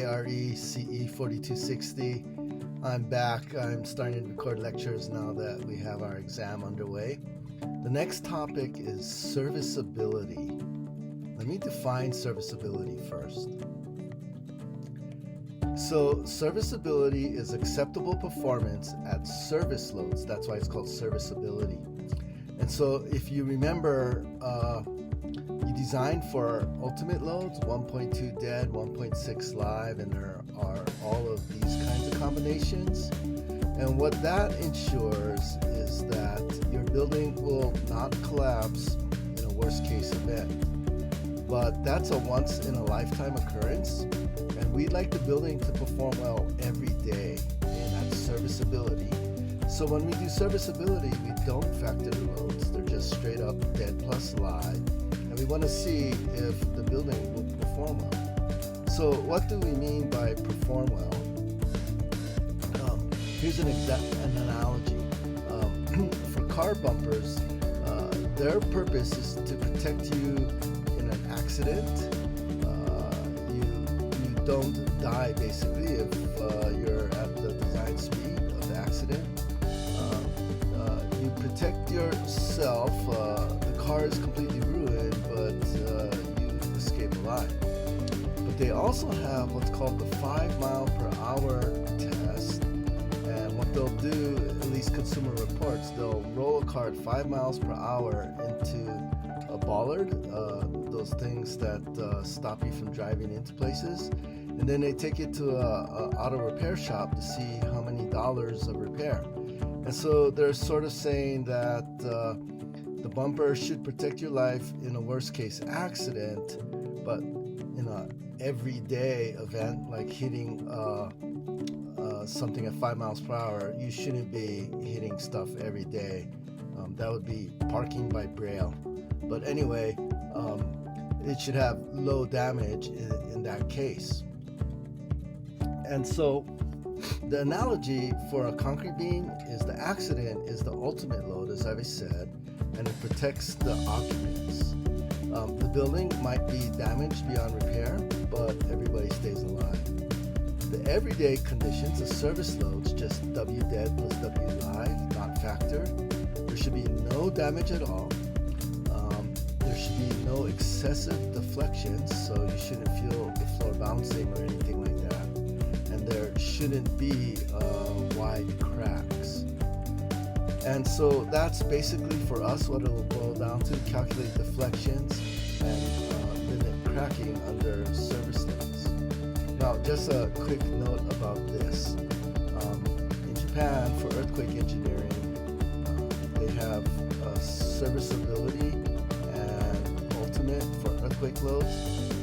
ARE-CE 4260. I'm back. I'm starting to record lectures now that we have our exam underway. The next topic is serviceability. Let me define serviceability first. So serviceability is acceptable performance at service loads. That's why it's called serviceability. And so if you remember, you design for ultimate loads, 1.2 dead, 1.6 live, and there are all of these kinds of combinations. And what that ensures is that your building will not collapse in a worst case event. But that's a once in a lifetime occurrence, and we'd like the building to perform well every day, and that's serviceability. So when we do serviceability, we don't factor the loads, they're just straight up dead plus live, and we want to see if the building will perform well. So what do we mean by perform well? Here's an analogy. For car bumpers, their purpose is to protect you in an accident. You don't die basically if you're at the design speed of the accident. You protect yourself. The car is completely ruined, but you escape alive. But they also have what's called the 5 mile per hour test. And what they'll do, at least Consumer Reports, they'll roll a car at 5 miles per hour into a bollard, those things that stop you from driving into places. And then they take it to a auto repair shop to see how many dollars of repair. And so they're sort of saying that the bumper should protect your life in a worst case accident, but in a everyday event like hitting something at 5 miles per hour, you shouldn't be hitting stuff every day. That would be parking by braille. But anyway, it should have low damage in that case. And so the analogy for a concrete beam is the accident is the ultimate load, as I said, and it protects the occupants. The building might be damaged beyond repair, but everybody stays alive. The everyday conditions, the service loads, just W dead plus W live, not factored. There should be no damage at all. There should be no excessive deflections, so you shouldn't feel the floor bouncing or anything like that. And there shouldn't be wide cracks. And so that's basically for us what it will boil down to: calculate deflections and limit cracking under service loads. Now, just a quick note about this. In Japan, for earthquake engineering, they have serviceability and ultimate for earthquake loads,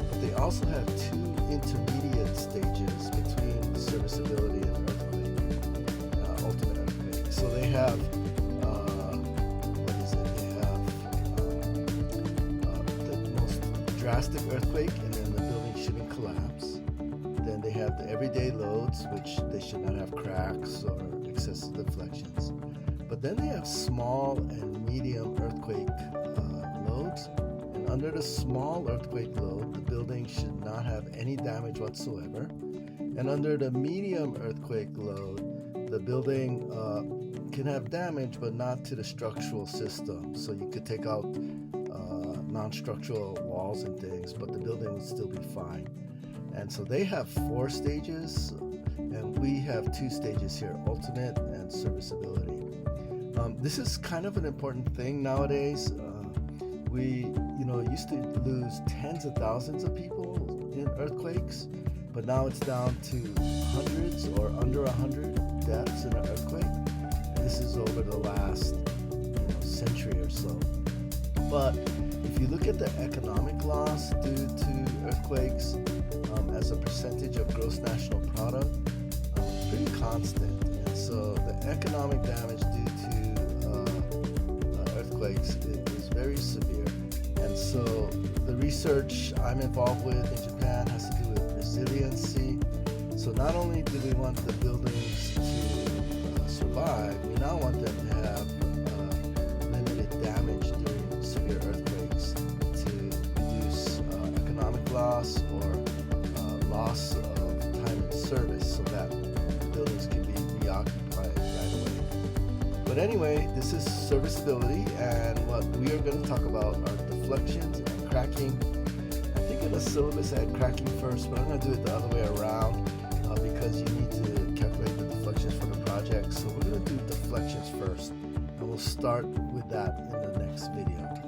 but they also have 2 intermediate stages between serviceability and earthquake, ultimate earthquake. So they have, the most drastic earthquake, and then the building shouldn't collapse. Then they have the everyday loads, which they should not have cracks or excessive deflections. But then they have small and medium earthquake loads. And under the small earthquake load, the building should not have any damage whatsoever. And under the medium earthquake load, the building can have damage, but not to the structural system. So you could take out non-structural walls and things, but the building would still be fine. And so they have 4 stages, and we have 2 stages here: ultimate and serviceability. This is kind of an important thing nowadays. We, used to lose tens of thousands of people in earthquakes, but now it's down to hundreds or under 100 deaths in an earthquake. And this is over the last century or so. But if you look at the economic loss due to earthquakes as a percentage of gross national product, it's pretty constant. And so the economic damage due to earthquakes is very severe. And so the research I'm involved with in Japan has to do with resiliency. So not only do we want the buildings to survive, we now want them to have limited damage during severe earthquakes to reduce economic loss or loss of But anyway, this is serviceability, and what we are going to talk about are deflections and cracking. I think in the syllabus I had cracking first, but I'm going to do it the other way around because you need to calculate the deflections for the project. So we're going to do deflections first, and we'll start with that in the next video.